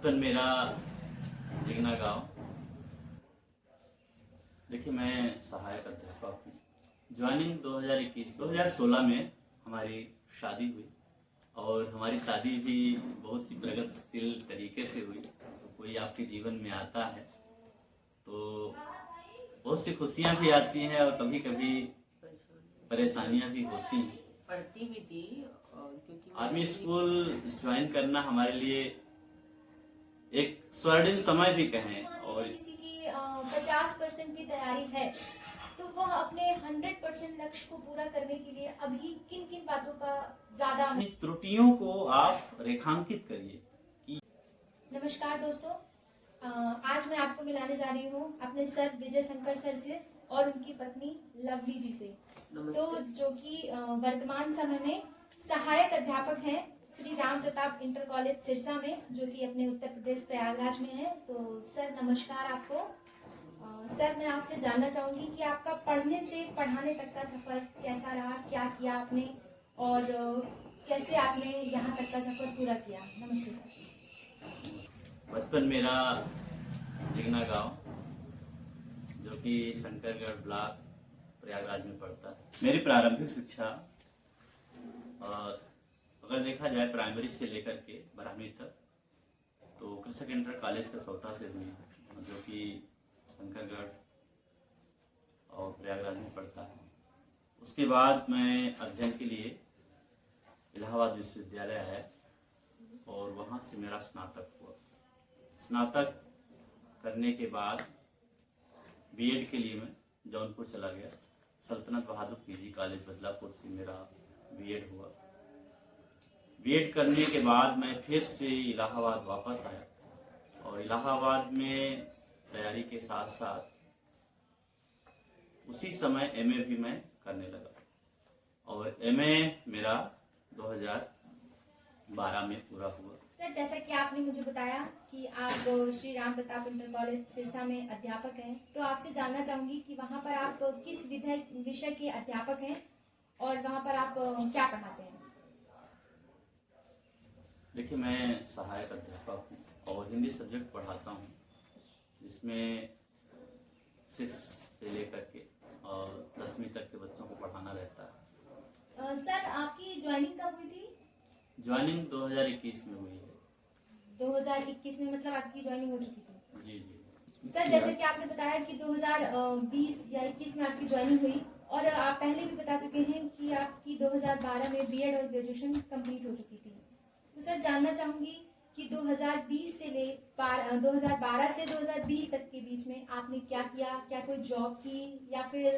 बचपन मेरा जिगना गांव। देखिए, मैं सहायक अध्यापक हूँ। ज्वाइनिंग 2016 में हमारी शादी हुई और हमारी शादी भी बहुत ही प्रगतिशील तरीके से हुई। तो कोई आपके जीवन में आता है तो बहुत सी खुशियाँ भी आती हैं और कभी कभी परेशानियाँ भी होती हैं। पढ़ती भी थी क्योंकि आर्मी स्कूल ज्वाइन करना हमारे लिए एक स्वर्णिम समय भी कहें। और किसी की 50% की तैयारी है तो वह अपने 100% लक्ष्य को पूरा करने के लिए अभी किन किन बातों का ज्यादा अपनी त्रुटियों को आप रेखांकित करिए। नमस्कार दोस्तों, आज मैं आपको मिलाने जा रही हूँ अपने सर विजय शंकर सर से और उनकी पत्नी लवली जी से। तो जो कि वर्तमान समय में सहायक अध्यापक हैं श्री राम प्रताप इंटर कॉलेज सिरसा में, जो कि अपने उत्तर प्रदेश प्रयागराज में है। तो सर नमस्कार आपको। सर मैं आपसे जानना चाहूंगी कि आपका पढ़ने से पढ़ाने तक का सफर कैसा रहा, क्या किया आपने और कैसे आपने यहाँ तक का सफर पूरा किया। नमस्ते सर। बचपन मेरा जिगना गांव, जो कि शंकरगढ़ ब्लॉक प्रयागराज में पड़ता है। मेरी प्रारंभिक शिक्षा अगर देखा जाए प्राइमरी से लेकर के 12वीं तक तो कृषक इंटर कॉलेज का सौटा से हुई, जो कि शंकरगढ़ और प्रयागराज में पड़ता है। उसके बाद मैं अध्ययन के लिए इलाहाबाद विश्वविद्यालय आया और वहाँ से मेरा स्नातक हुआ। स्नातक करने के बाद बीएड के लिए मैं जौनपुर चला गया। सल्तनत बहादुर पीजी कॉलेज बदलापुर से मेरा बीएड हुआ। बीएड करने के बाद मैं फिर से इलाहाबाद वापस आया और इलाहाबाद में तैयारी के साथ साथ उसी समय एमए भी मैं करने लगा और एमए मेरा 2012 में पूरा हुआ। सर जैसा कि आपने मुझे बताया कि आप श्री राम प्रताप इंटर कॉलेज सिरसा में अध्यापक हैं, तो आपसे जानना चाहूंगी कि वहाँ पर आप किस विषय के अध्यापक हैं और वहाँ पर आप क्या पढ़ाते हैं। देखिए, मैं सहायक अध्यापक हूँ और हिंदी सब्जेक्ट पढ़ाता हूँ, जिसमें 6 से लेकर के और 10वीं तक के बच्चों को पढ़ाना रहता है। सर आपकी ज्वाइनिंग कब हुई थी। ज्वाइनिंग 2021 में हुई है। 2021 में मतलब आपकी ज्वाइनिंग हो चुकी थी। जी जी। सर जैसे कि आपने बताया कि 2020 या 21 में आपकी ज्वाइनिंग हुई और आप पहले भी बता चुके हैं कि आपकी 2012 में बीएड और ग्रेजुएशन कंप्लीट हो चुकी थी। तो सर जानना चाहूंगी कि 2012 से 2020 तक के बीच में आपने क्या किया, क्या कोई जॉब की या फिर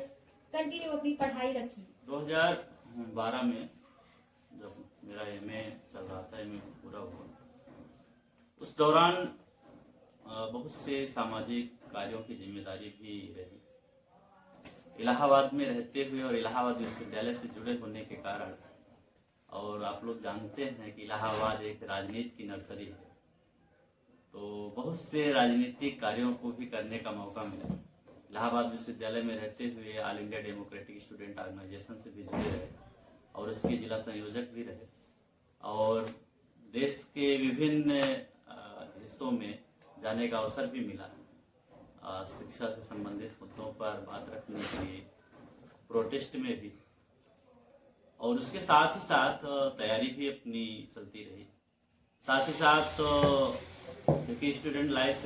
कंटिन्यू अपनी पढ़ाई रखी। 2012 में जब मेरा एमए चल रहा था, एमए पूरा हुआ, उस दौरान बहुत से सामाजिक कार्यों की जिम्मेदारी भी रही। इलाहाबाद में रहते हुए और इलाहाबाद विश्वविद्यालय से जुड़े होने के कारण, और आप लोग जानते हैं कि इलाहाबाद एक राजनीति की नर्सरी है, तो बहुत से राजनीतिक कार्यों को भी करने का मौका मिला। इलाहाबाद विश्वविद्यालय में रहते हुए ऑल इंडिया डेमोक्रेटिक स्टूडेंट ऑर्गेनाइजेशन से भी जुड़े रहे और इसके जिला संयोजक भी रहे और देश के विभिन्न हिस्सों में जाने का अवसर भी मिला। शिक्षा से संबंधित मुद्दों पर बात रखने के लिए, प्रोटेस्ट में भी, और उसके साथ ही साथ तैयारी भी अपनी चलती रही। साथ ही साथ क्योंकि स्टूडेंट लाइफ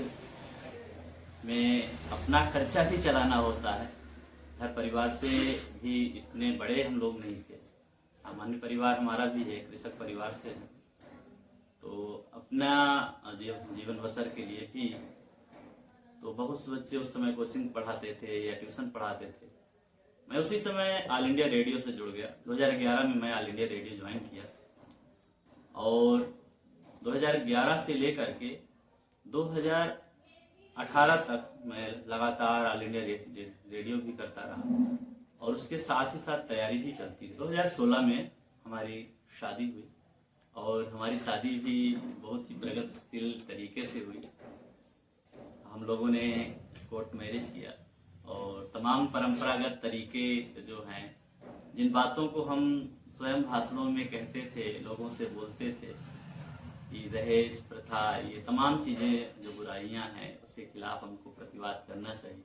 में अपना खर्चा भी चलाना होता है, घर परिवार से भी इतने बड़े हम लोग नहीं थे, सामान्य परिवार हमारा भी है, कृषक परिवार से है, तो अपना जीवन बसर के लिए भी तो बहुत से बच्चे उस समय कोचिंग पढ़ाते थे या ट्यूशन पढ़ाते थे। मैं उसी समय ऑल इंडिया रेडियो से जुड़ गया। 2011 में मैं ऑल इंडिया रेडियो ज्वाइन किया और 2011 से लेकर के 2018 तक मैं लगातार ऑल इंडिया रेडियो भी करता रहा और उसके साथ ही साथ तैयारी भी चलती रही। 2016 में हमारी शादी हुई और हमारी शादी भी बहुत ही प्रगतिशील तरीके से हुई। हम लोगों ने कोर्ट मैरिज किया और तमाम परंपरागत तरीके जो हैं, जिन बातों को हम स्वयं भाषणों में कहते थे, लोगों से बोलते थे, कि दहेज प्रथा, ये तमाम चीज़ें जो बुराइयां हैं उसके खिलाफ हमको प्रतिवाद करना चाहिए।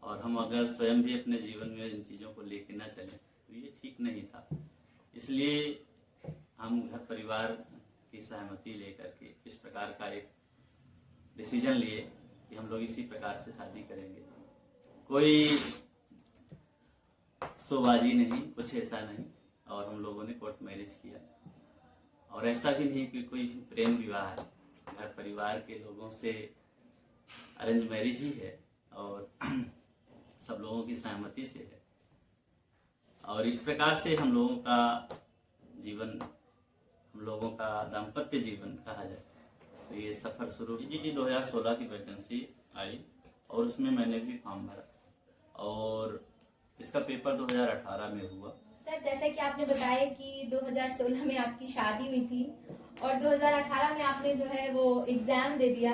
और हम अगर स्वयं भी अपने जीवन में इन चीज़ों को लेके ना चलें तो ये ठीक नहीं था। इसलिए हम घर परिवार की सहमति लेकर के इस प्रकार का एक डिसीजन लिए कि हम लोग इसी प्रकार से शादी करेंगे। कोई शोबाजी नहीं, कुछ ऐसा नहीं। और हम लोगों ने कोर्ट मैरिज किया। और ऐसा भी नहीं कि कोई प्रेम विवाह है, घर परिवार के लोगों से अरेंज मैरिज ही है और सब लोगों की सहमति से है। और इस प्रकार से हम लोगों का जीवन, हम लोगों का दाम्पत्य जीवन कहा जाए तो ये सफ़र शुरू जी 2016 की वैकेंसी आई और उसमें मैंने भी फॉर्म भरा और इसका पेपर 2018 में हुआ। सर, जैसे कि आपने बताया कि 2016 में आपकी शादी हुई थी और 2018 में आपने जो है वो एग्जाम दे दिया,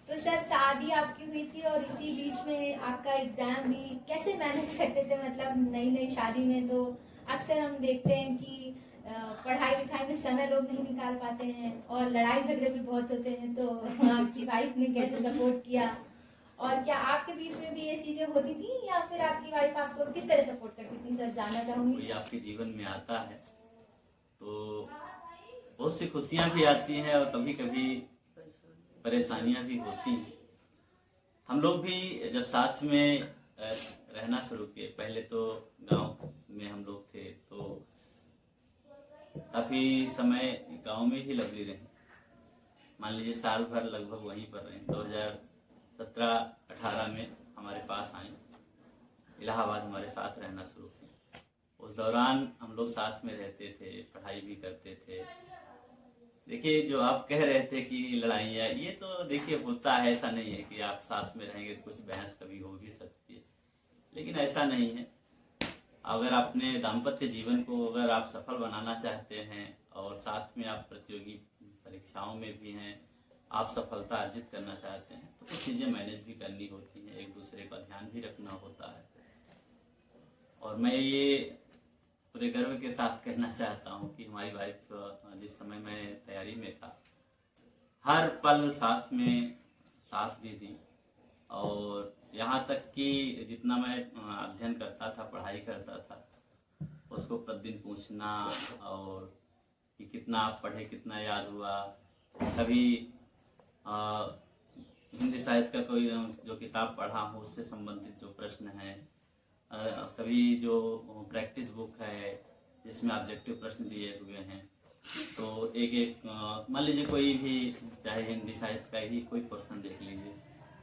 तो सर शादी आपकी हुई थी और इसी बीच में आपका एग्जाम भी कैसे मैनेज करते थे? मतलब नई नई शादी में तो अक्सर हम देखते हैं कि पढ़ाई लिखाई में समय लोग नहीं निकाल पाते हैं और लड़ाई झगड़े भी बहुत होते हैं, तो आपकी वाइफ ने कैसे सपोर्ट किया? और क्या आपके बीच में भी ये चीजें होती थी या फिर आपकी वाइफ आपको किस तरह सपोर्ट करती थी? सर जानना चाहूंगी। कोई आपके जीवन में आता है तो बहुत सी खुशियां भी आती हैं और कभी कभी परेशानियां भी होती हैं। हम लोग भी जब साथ में रहना शुरू किए, पहले तो गांव में हम लोग थे तो काफी समय गांव में ही लगे रहे। मान लीजिए साल भर लगभग वहीं पर रहे। 2017-18 में हमारे पास आए, इलाहाबाद हमारे साथ रहना शुरू किया। उस दौरान हम लोग साथ में रहते थे, पढ़ाई भी करते थे। देखिए, जो आप कह रहे थे कि लड़ाइयाँ, ये तो देखिए होता है, ऐसा नहीं है कि आप साथ में रहेंगे तो कुछ बहस कभी हो भी सकती है, लेकिन ऐसा नहीं है। अगर अपने दाम्पत्य जीवन को अगर आप सफल बनाना चाहते हैं और साथ में आप प्रतियोगी परीक्षाओं में भी हैं, आप सफलता अर्जित करना चाहते हैं तो कुछ चीज़ें मैनेज भी करनी होती हैं, एक दूसरे का ध्यान भी रखना होता है। और मैं ये पूरे गर्व के साथ कहना चाहता हूँ कि हमारी वाइफ जिस समय मैं तैयारी में था, हर पल साथ में साथ भी दी। और यहाँ तक कि जितना मैं अध्ययन करता था, पढ़ाई करता था, उसको प्रतिदिन पूछना और कि कितना आप पढ़े, कितना याद हुआ। कभी हिंदी साहित्य का कोई जो किताब पढ़ा हो उससे संबंधित जो प्रश्न है, कभी जो प्रैक्टिस बुक है जिसमें ऑब्जेक्टिव प्रश्न दिए हुए हैं, तो एक एक मान लीजिए कोई भी, चाहे हिंदी साहित्य का ही कोई प्रश्न देख लीजिए,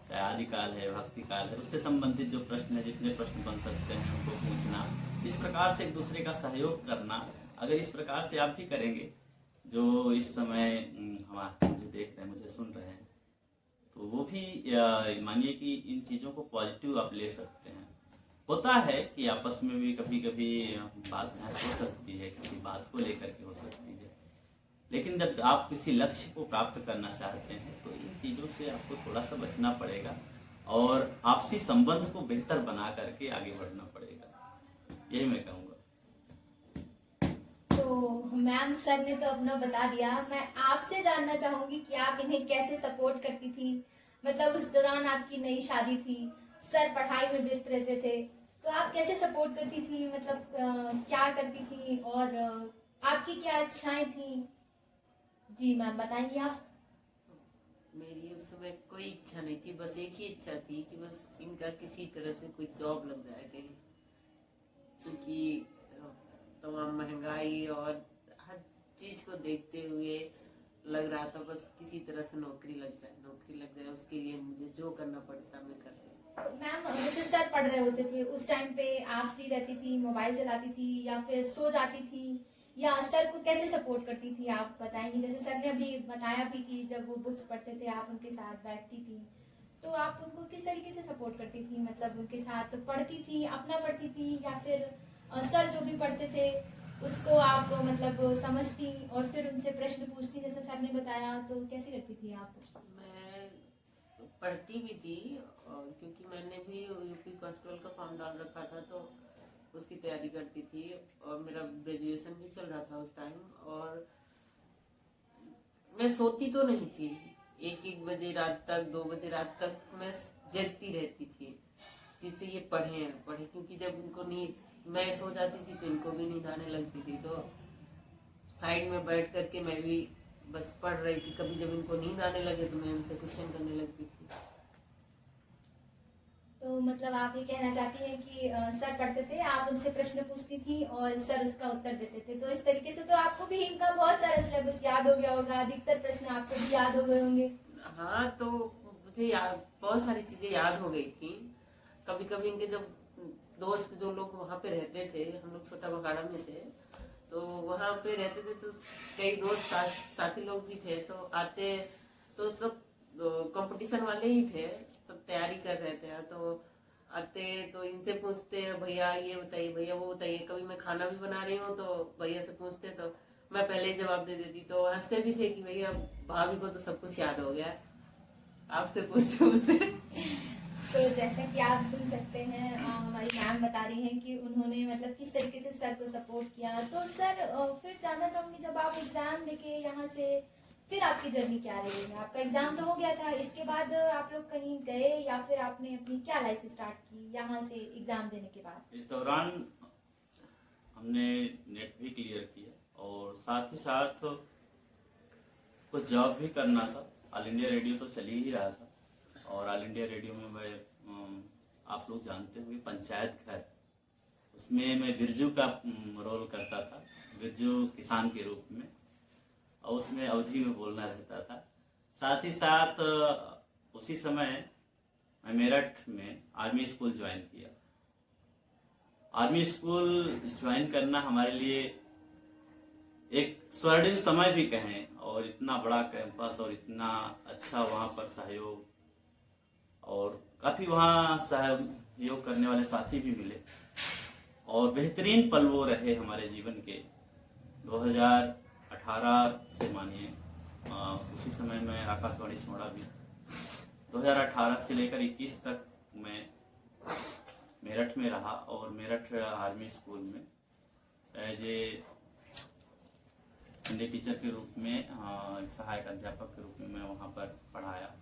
चाहे आदिकाल है, भक्ति काल है, उससे संबंधित जो प्रश्न है, जितने प्रश्न बन सकते हैं उनको पूछना। इस प्रकार से एक दूसरे का सहयोग करना। अगर इस प्रकार से आप भी करेंगे, जो इस समय हमारे मुझे देख रहे हैं, मुझे सुन रहे हैं, तो वो भी मानिए कि इन चीज़ों को पॉजिटिव आप ले सकते हैं। होता है कि आपस में भी कभी कभी बात बहस हो सकती है, किसी बात को लेकर के हो सकती है, लेकिन जब आप किसी लक्ष्य को प्राप्त करना चाहते हैं तो इन चीज़ों से आपको थोड़ा सा बचना पड़ेगा और आपसी संबंध को बेहतर बना करके आगे बढ़ना पड़ेगा, यही मैं कहूँगा। तो मैम, सर ने तो अपना बता दिया। मैं आपसे जानना चाहूंगी कि आप इन्हें कैसे सपोर्ट करती थी? मतलब उस दौरान आपकी नई शादी थी, सर पढ़ाई में व्यस्त रहते थे, तो आप कैसे सपोर्ट करती थी? मतलब क्या करती थी और आपकी क्या इच्छाएं थी? जी मैम, बताइए आप। मेरी उस समय कोई इच्छा नहीं थी, बस एक ही इच्छा थी कि बस इनका किसी तरह से कोई जॉब लग जाए कहीं, क्योंकि तमाम महंगाई और हर चीज को देखते हुए लग रहा था बस किसी तरह से नौकरी लग जाए, उसके लिए मुझे जो करना पड़ता मैं कर रही। मैम, जैसे सर पढ़ रहे होते थे उस टाइम पे आप फ्री रहती थी, मोबाइल चलाती थी या फिर सो जाती थी, या सर को कैसे सपोर्ट करती थी आप बताएंगी? जैसे सर ने अभी बताया भी कि जब वो बुक्स पढ़ते थे आप उनके साथ बैठती थी, तो आप उनको किस तरीके से सपोर्ट करती थी? मतलब उनके साथ पढ़ती थी, अपना पढ़ती थी, या फिर सर जो भी पढ़ते थे उसको आप मतलब समझती और फिर उनसे प्रश्न पूछती जैसे सर ने बताया, तो कैसे करती थी आप? मैं पढ़ती भी थी और क्योंकि मैंने भी यूपी कांस्टेबल का फॉर्म डाल रखा था तो उसकी तैयारी करती थी और मेरा ग्रेजुएशन भी चल रहा था उस टाइम। और मैं सोती तो नहीं थी, 1-1 बजे रात तक, 2 बजे रात तक मैं जगती रहती थी जिससे ये पढ़े, क्योंकि जब इनको नींद, मैं सो जाती थी तो इनको भी नींद आने लगती थी, तो साइड में बैठ करके मैं भी बस पढ़ रही थी। कभी जब इनको नींद आने लगे तो मैं उनसे क्वेश्चन करने लगती थी। तो मतलब आप ये कहना चाहती हैं कि सर पढ़ते थे, आप उनसे प्रश्न पूछती थी और सर उसका उत्तर देते थे, तो इस तरीके से तो आपको भी इनका बहुत सारा सिलेबस याद हो गया होगा, अधिकतर प्रश्न आपको भी याद हो गए होंगे। हाँ, तो मुझे बहुत सारी चीजें याद हो गई थी। कभी कभी इनके जब दोस्त जो लोग वहाँ पे रहते थे, हम लोग छोटा बगाड़ा में थे, तो वहाँ पे रहते थे, तो कई दोस्त साथी लोग भी थे, तो आते तो सब कंपटीशन वाले ही थे, सब तैयारी कर रहे थे, तो आते तो इनसे पूछते, भैया ये बताइए, भैया वो बताइए। कभी मैं खाना भी बना रही हूँ तो भैया से पूछते, तो मैं पहले ही जवाब दे देती, तो हंसते भी थे कि भैया भाभी को तो सब कुछ याद हो गया आपसे पूछते पूछते। तो जैसा कि आप सुन सकते हैं, हमारी मैम बता रही हैं कि उन्होंने मतलब किस तरीके से सर को सपोर्ट किया। तो सर फिर जानना चाहूंगी, जब आप एग्जाम देके यहाँ से, फिर आपकी जर्नी क्या रही है? आपका एग्जाम तो हो गया था, इसके बाद आप लोग कहीं गए या फिर आपने अपनी क्या लाइफ स्टार्ट की यहाँ से एग्जाम देने के बाद? इस दौरान हमने नेट भी क्लियर किया और साथ ही साथ कुछ जॉब भी करना था। ऑल इंडिया रेडियो तो चल ही रहा था, और ऑल इंडिया रेडियो में मैं आप लोग जानते होंगे पंचायत घर, उसमें मैं बिरजू का रोल करता था, बिरजू किसान के रूप में, और उसमें अवधि में बोलना रहता था। साथ ही साथ उसी समय मैं मेरठ में आर्मी स्कूल ज्वाइन किया। आर्मी स्कूल ज्वाइन करना हमारे लिए एक स्वर्णिम समय भी कहें, और इतना बड़ा कैंपस और इतना अच्छा वहाँ पर सहयोग, और काफ़ी वहाँ सहयोग करने वाले साथी भी मिले, और बेहतरीन पल वो रहे हमारे जीवन के। 2018 से मानिए, उसी समय मैं आकाशवाणी छोड़ा भी। 2018 से लेकर 21 तक मैं मेरठ में रहा, और मेरठ आर्मी स्कूल में एज ए हिंदी टीचर के रूप में, सहायक अध्यापक के रूप में मैं वहाँ पर पढ़ाया।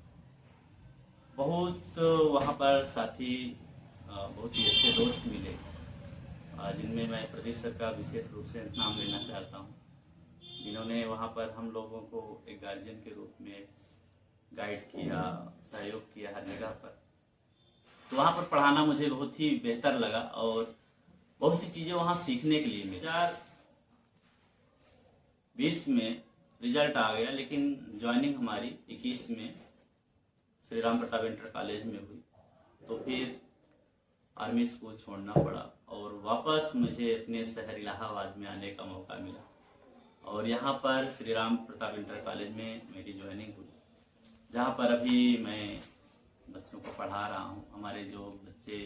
बहुत वहाँ पर साथी, बहुत ही अच्छे दोस्त मिले, जिनमें मैं प्रदेश सर का विशेष रूप से नाम लेना चाहता हूँ, जिन्होंने वहाँ पर हम लोगों को एक गार्जियन के रूप में गाइड किया, सहयोग किया हर जगह पर। तो वहाँ पर पढ़ाना मुझे बहुत ही बेहतर लगा, और बहुत सी चीज़ें वहाँ सीखने के लिए मिली। 2020 में रिजल्ट आ गया, लेकिन ज्वाइनिंग हमारी 21 में श्री राम प्रताप इंटर कॉलेज में हुई। तो फिर आर्मी स्कूल छोड़ना पड़ा, और वापस मुझे अपने शहर इलाहाबाद में आने का मौका मिला, और यहाँ पर श्री राम प्रताप इंटर कॉलेज में मेरी ज्वाइनिंग हुई, जहाँ पर अभी मैं बच्चों को पढ़ा रहा हूँ। हमारे जो बच्चे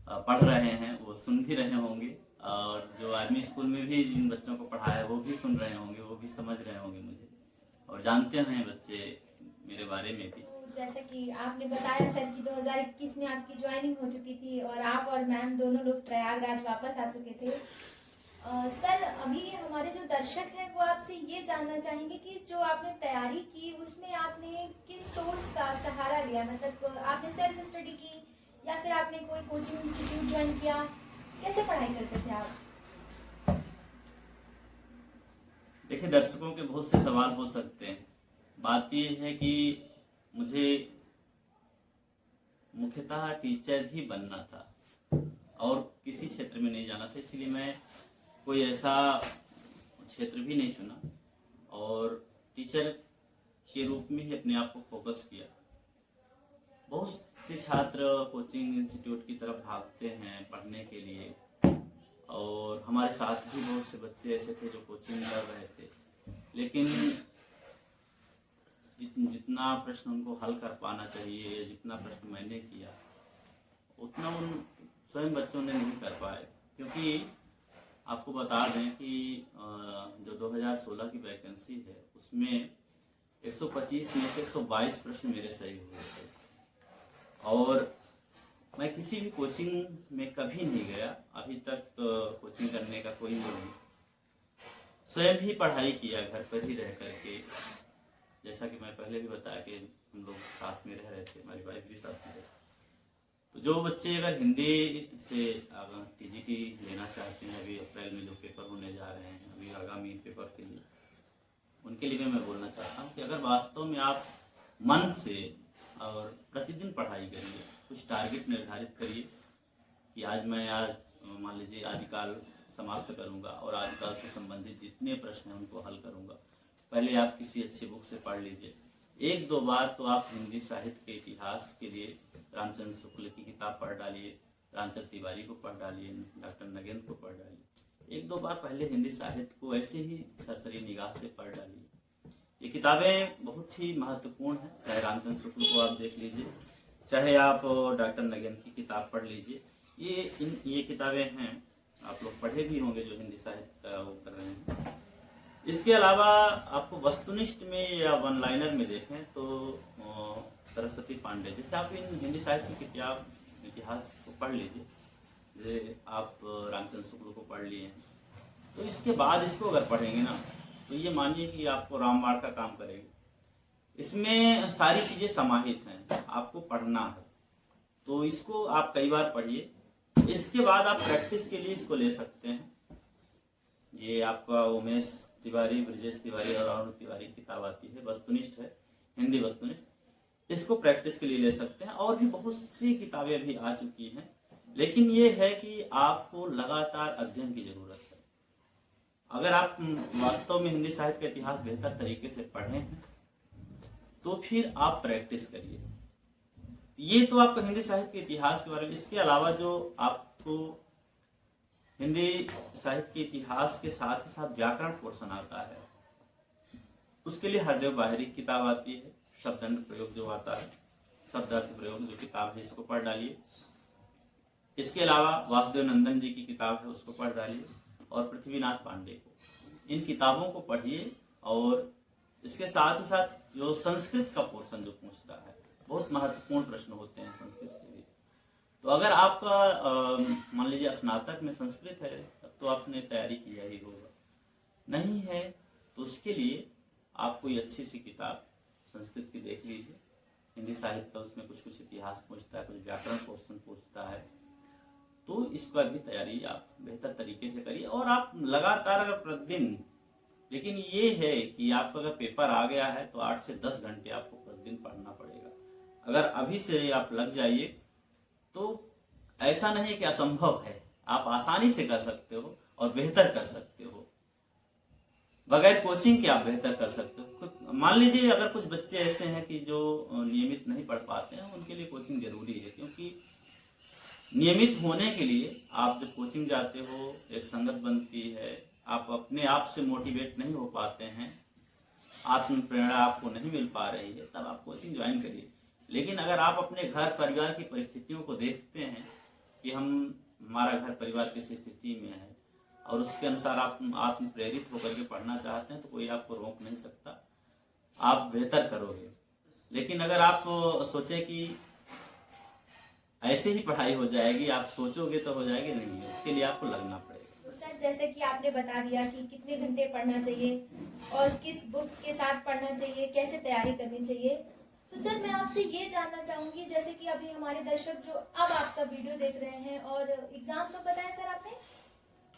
पढ़ रहे हैं वो सुन भी रहे होंगे, और जो आर्मी स्कूल में भी जिन बच्चों को पढ़ाया वो भी सुन रहे होंगे, वो भी समझ रहे होंगे मुझे, और जानते हैं बच्चे मेरे बारे में भी। तो जैसा कि आपने बताया सर कि 2021 में आपकी ज्वाइनिंग हो चुकी थी, और आप और मैम दोनों लोग प्रयागराज वापस आ चुके थे। सर, अभी हमारे जो दर्शक हैं वो आपसे ये जानना चाहेंगे कि जो आपने तैयारी की उसमें आपने किस सोर्स का सहारा लिया? मतलब आपने सेल्फ स्टडी की या फिर आपने कोई कोचिंग इंस्टीट्यूट ज्वाइन किया? कैसे पढ़ाई करते थे आप? देखिए, दर्शकों के बहुत से सवाल हो सकते हैं। बात ये है कि मुझे मुख्यतः टीचर ही बनना था, और किसी क्षेत्र में नहीं जाना था, इसलिए मैं कोई ऐसा क्षेत्र भी नहीं चुना, और टीचर के रूप में ही अपने आप को फोकस किया। बहुत से छात्र कोचिंग इंस्टीट्यूट की तरफ भागते हैं पढ़ने के लिए, और हमारे साथ भी बहुत से बच्चे ऐसे थे जो कोचिंग कर रहे थे, लेकिन जितना प्रश्न उनको हल कर पाना चाहिए, या जितना प्रश्न मैंने किया, उतना उन स्वयं बच्चों ने नहीं कर पाए। क्योंकि आपको बता दें कि जो 2016 की वैकेंसी है उसमें 125 में से 122 प्रश्न मेरे सही हुए थे, और मैं किसी भी कोचिंग में कभी नहीं गया अभी तक। कोचिंग करने का कोई नहीं, स्वयं ही पढ़ाई किया घर पर ही रह करके। जैसा कि मैं पहले भी बताया कि हम लोग साथ में रह रहे थे, हमारी वाइफ भी साथ में रहे। तो जो बच्चे अगर हिंदी से टीजीटी लेना चाहते हैं, अभी अप्रैल में जो पेपर होने जा रहे हैं, अभी आगामी पेपर के लिए, उनके लिए मैं बोलना चाहता हूँ कि अगर वास्तव में आप मन से और प्रतिदिन पढ़ाई करिए, कुछ टारगेट निर्धारित करिए कि आज मैं मान लीजिए आदिकाल समाप्त करूंगा और आदिकाल से संबंधित जितने प्रश्न हैं उनको हल करूंगा। पहले आप किसी अच्छी बुक से पढ़ लीजिए, 1-2 बार तो आप हिंदी साहित्य के इतिहास के लिए रामचंद्र शुक्ल की किताब पढ़ डालिए, रामचंद्र तिवारी को पढ़ डालिए, डॉक्टर नगेंद्र को पढ़ डालिए। 1-2 बार पहले हिंदी साहित्य को ऐसे ही सरसरी निगाह से पढ़ डालिए। ये किताबें बहुत ही महत्वपूर्ण हैं, चाहे रामचंद्र शुक्ल को आप देख लीजिए, चाहे आप डॉक्टर नगेंद्र की किताब पढ़ लीजिए। ये किताबें हैं, आप लोग पढ़े भी होंगे जो हिंदी साहित्य का वो कर रहे हैं। इसके अलावा आपको वस्तुनिष्ठ में या वन लाइनर में देखें तो सरस्वती पांडे, जैसे आप इन हिंदी साहित्य की किताब इतिहास को पढ़ लीजिए, जैसे आप रामचंद्र शुक्ल को पढ़ लिए हैं, तो इसके बाद इसको अगर पढ़ेंगे ना तो ये मानिए कि आपको रामबाण का काम करेगी। इसमें सारी चीजें समाहित हैं, आपको पढ़ना है तो इसको आप कई बार पढ़िए। इसके बाद आप प्रैक्टिस के लिए इसको ले सकते हैं। ये आपका उमेश तिवारी, ब्रजेश तिवारी और अरुण तिवारी की किताब आती है, वस्तुनिष्ठ है, हिंदी वस्तुनिष्ठ। इसको प्रैक्टिस के लिए ले सकते हैं। और भी बहुत सी किताबें अभी आ चुकी हैं, लेकिन ये है कि आपको लगातार अध्ययन की जरूरत है। अगर आप वास्तव में हिंदी साहित्य का इतिहास बेहतर तरीके से पढ़े हैं तो फिर आप प्रैक्टिस करिए। ये तो आपको हिंदी साहित्य के इतिहास के बारे में। इसके अलावा जो आपको हिंदी साहित्य के इतिहास के साथ ही साथ व्याकरण पोर्शन आता है, उसके लिए हरदेव बाहरी की किताब आती है, शब्दंड प्रयोग जो आता है, शब्दार्थ प्रयोग जो किताब है, इसको पढ़ डालिए। इसके अलावा वासुदेव नंदन जी की किताब है, उसको पढ़ डालिए। और पृथ्वीनाथ पांडे को, इन किताबों को पढ़िए। और इसके साथ ही साथ जो संस्कृत का पोर्शन जो पूछता है, बहुत महत्वपूर्ण प्रश्न होते हैं संस्कृत से भी। तो अगर आपका मान लीजिए स्नातक में संस्कृत है, तब तो आपने तैयारी किया ही होगा। नहीं है तो उसके लिए आप कोई अच्छी सी किताब संस्कृत की देख लीजिए। हिंदी साहित्य का उसमें कुछ कुछ इतिहास पूछता है, कुछ व्याकरण पोर्शन पूछता है, तो इसका भी तैयारी आप बेहतर तरीके से करिए। और आप लगातार अगर प्रतिदिन, लेकिन ये है कि आपका अगर पेपर आ गया है तो 8 से 10 घंटे आपको प्रतिदिन पढ़ना पड़ेगा। अगर अभी से आप लग जाइए तो ऐसा नहीं कि असंभव है, आप आसानी से कर सकते हो और बेहतर कर सकते हो। बगैर कोचिंग के आप बेहतर कर सकते हो। मान लीजिए अगर कुछ बच्चे ऐसे हैं कि जो नियमित नहीं पढ़ पाते हैं, उनके लिए कोचिंग जरूरी है, क्योंकि नियमित होने के लिए आप जब कोचिंग जाते हो एक संगत बनती है, आप अपने आप से मोटिवेट नहीं हो पाते हैं, आत्म प्रेरणा आपको नहीं मिल पा रही है, तब आप कोचिंग ज्वाइन करिए। लेकिन अगर आप अपने घर परिवार की परिस्थितियों को देखते हैं कि हमारा घर परिवार किस स्थिति में है और उसके अनुसार आप आत्म प्रेरित होकर के पढ़ना चाहते हैं, तो कोई आपको रोक नहीं सकता, आप बेहतर करोगे। लेकिन अगर आप सोचें कि ऐसे ही पढ़ाई हो जाएगी, आप सोचोगे तो हो जाएगी, नहीं, उसके लिए आपको लगना पड़ेगा। तो सर जैसे कि आपने बता दिया कि कितने घंटे पढ़ना चाहिए और किस बुक्स के साथ पढ़ना चाहिए, कैसे तैयारी करनी चाहिए, तो सर मैं आपसे ये जानना चाहूंगी, जैसे कि अभी हमारे दर्शक जो अब आपका वीडियो देख रहे हैं और एग्जाम तो पता है सर आपने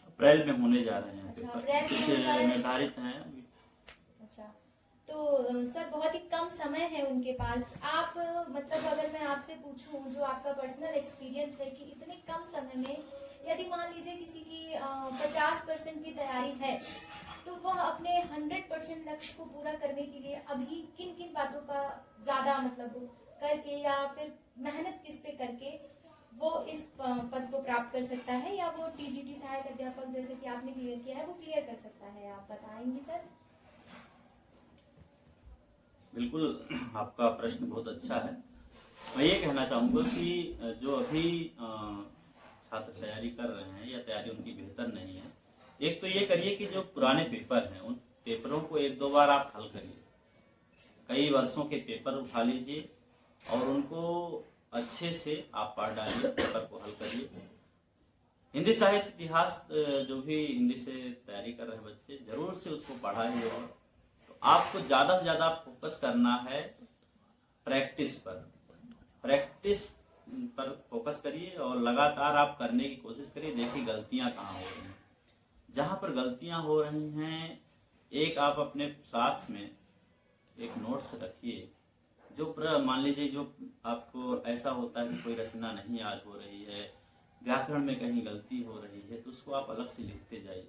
अप्रैल में होने जा रहे हैं। अच्छा, अप्रैल में होने जा रहे हैं। निर्धारित हैं। अच्छा, तो सर बहुत ही कम समय है उनके पास। आप मतलब अगर मैं आपसे पूछूं, जो आपका पर्सनल एक्सपीरियंस है कि इतने कम समय में यदि मान लीजिए किसी की 50% की तैयारी है, तो वह अपने 100% लक्ष्य को पूरा करने के लिए अभी किन किन बातों का ज्यादा मतलब करके या फिर मेहनत किस पे करके वो इस पद को प्राप्त कर सकता है, या वो टीजीटी सहायक अध्यापक जैसे कि आपने क्लियर किया है वो क्लियर कर सकता है, आप बताएंगे सर? बिल्कुल, आपका प्रश्न बहुत अच्छा है। मैं ये कहना चाहूँगा कि जो अभी छात्र तैयारी कर रहे हैं या तैयारी उनकी बेहतर नहीं है, एक तो ये करिए कि जो पुराने पेपर हैं उन पेपरों को 1-2 बार आप हल करिए। कई वर्षों के पेपर उठा लीजिए और उनको अच्छे से आप पढ़ डालिए, पेपर को हल करिए। हिंदी साहित्य इतिहास जो भी हिंदी से तैयारी कर रहे हैं बच्चे, जरूर से उसको पढ़ाइए। और तो आपको ज़्यादा से ज़्यादा फोकस करना है प्रैक्टिस पर फोकस करिए और लगातार आप करने की कोशिश करिए। देखिए गलतियां कहाँ हो रही हैं, जहाँ पर गलतियां हो रही हैं एक आप अपने साथ में एक नोट्स रखिए। जो मान लीजिए जो आपको ऐसा होता है कि कोई रचना नहीं याद हो रही है, व्याकरण में कहीं गलती हो रही है, तो उसको आप अलग से लिखते जाइए।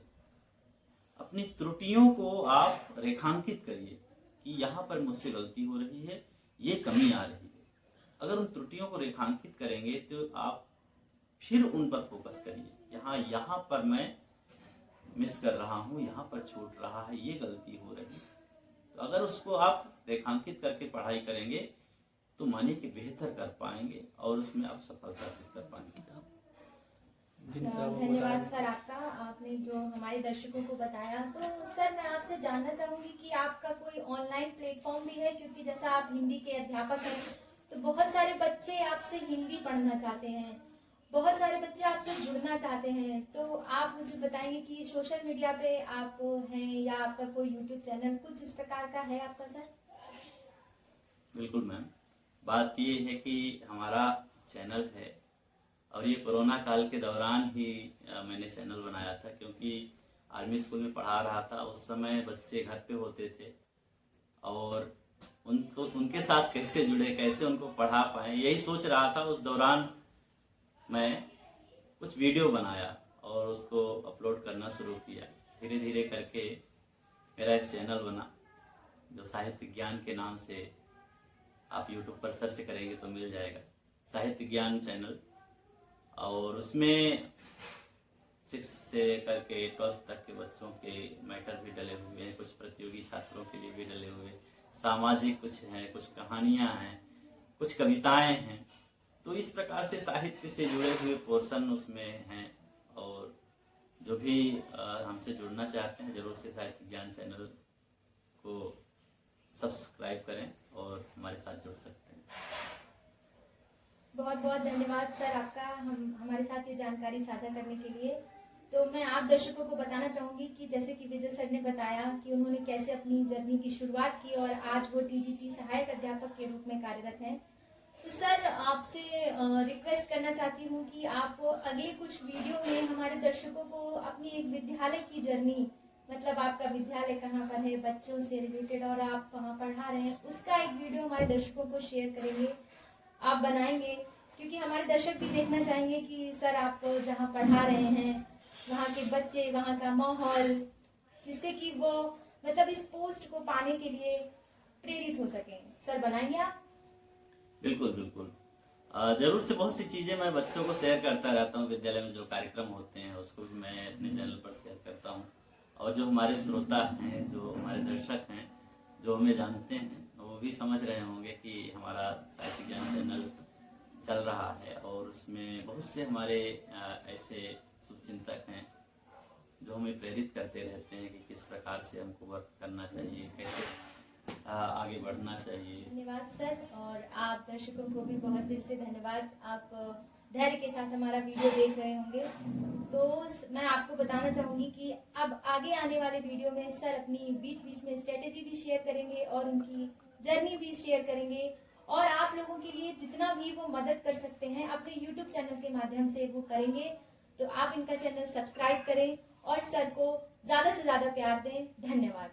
अपनी त्रुटियों को आप रेखांकित करिए कि यहाँ पर मुझसे गलती हो रही है, ये कमी आ रही है। अगर उन त्रुटियों को रेखांकित करेंगे तो आप फिर उन पर फोकस करिए। यहाँ पर मैं मिस कर रहा हूँ, यहाँ पर छूट रहा है, ये गलती हो रही है। तो अगर उसको आप रेखांकित करके पढ़ाई करेंगे तो मानिए कि बेहतर कर पाएंगे और उसमें आप सफलता कर पाएंगे। धन्यवाद सर आपका, आपने जो हमारे दर्शकों को बताया। तो सर मैं आपसे जानना चाहूंगी कि आपका कोई ऑनलाइन प्लेटफॉर्म भी है, क्योंकि जैसा आप हिंदी के अध्यापक हैं तो बहुत सारे बच्चे आपसे हिंदी पढ़ना चाहते हैं, बहुत सारे बच्चे आपसे जुड़ना चाहते हैं। तो आप मुझे बताएंगे कि सोशल मीडिया पे आप हैं या आपका कोई यूट्यूब चैनल कुछ इस प्रकार का है आपका सर? बिल्कुल मैम, बात ये है कि हमारा चैनल है और ये कोरोना काल के दौरान ही मैंने चैनल बनाया था, क्योंकि आर्मी स्कूल में पढ़ा रहा था। उस समय बच्चे घर पे होते थे और उनके साथ कैसे जुड़े, कैसे उनको पढ़ा पाए, यही सोच रहा था। उस दौरान मैं कुछ वीडियो बनाया और उसको अपलोड करना शुरू किया। धीरे धीरे करके मेरा एक चैनल बना जो साहित्य ज्ञान के नाम से, आप यूट्यूब पर सर्च करेंगे तो मिल जाएगा, साहित्य ज्ञान चैनल। और उसमें 6 से करके 12 तक के बच्चों के मैटर भी डले हुए हैं, कुछ प्रतियोगी छात्रों के लिए भी डले हुए, सामाजिक कुछ हैं, कुछ कहानियां हैं, कुछ कविताएं हैं। तो इस प्रकार से साहित्य से जुड़े हुए पोर्शन उसमें हैं। और जो भी हमसे जुड़ना चाहते हैं जरूर से साहित्य ज्ञान चैनल को सब्सक्राइब करें और हमारे साथ जुड़ सकते हैं। बहुत बहुत धन्यवाद सर आपका हमारे साथ ये जानकारी साझा करने के लिए। तो मैं आप दर्शकों को बताना चाहूंगी कि जैसे कि विजय सर ने बताया कि उन्होंने कैसे अपनी जर्नी की शुरुआत की और आज वो टीजीटी सहायक अध्यापक के रूप में कार्यरत हैं। तो सर आपसे रिक्वेस्ट करना चाहती हूँ कि आप अगले कुछ वीडियो में हमारे दर्शकों को अपनी एक विद्यालय की जर्नी, मतलब आपका विद्यालय कहाँ पर है, बच्चों से रिलेटेड और आप कहाँ पढ़ा रहे हैं, उसका एक वीडियो हमारे दर्शकों को शेयर करेंगे, आप बनाएंगे, क्योंकि हमारे दर्शक भी देखना चाहेंगे कि सर आप जहाँ पढ़ा रहे हैं वहाँ के बच्चे, वहाँ का माहौल, जिससे कि वो मतलब इस पोस्ट को पाने के लिए प्रेरित हो सकें। सर बनाएंगे आप? बिल्कुल बिल्कुल, जरूर से बहुत सी चीजें मैं बच्चों को शेयर करता रहता हूँ। विद्यालय में जो कार्यक्रम होते हैं उसको भी मैं अपने चैनल पर शेयर करता हूँ। और जो हमारे श्रोता हैं, जो हमारे दर्शक हैं, जो हमें जानते हैं, वो भी समझ रहे होंगे कि हमारा साहित्य ज्ञान चैनल चल रहा है और उसमें बहुत से हमारे ऐसे शुभचिंतक हैं जो हमें प्रेरित करते रहते हैं कि किस प्रकार से हमको वर्क करना चाहिए, कैसे आगे बढ़ना चाहिए। धन्यवाद सर, और आप दर्शकों को भी बहुत दिल से धन्यवाद। आप धैर्य के साथ हमारा वीडियो देख रहे होंगे। तो मैं आपको बताना चाहूंगी कि अब आगे आने वाले वीडियो में सर अपनी बीच बीच में स्ट्रेटेजी भी शेयर करेंगे और उनकी जर्नी भी शेयर करेंगे, और आप लोगों के लिए जितना भी वो मदद कर सकते हैं अपने यूट्यूब चैनल के माध्यम से वो करेंगे। तो आप इनका चैनल सब्सक्राइब करें और सर को ज्यादा से ज्यादा प्यार दें। धन्यवाद।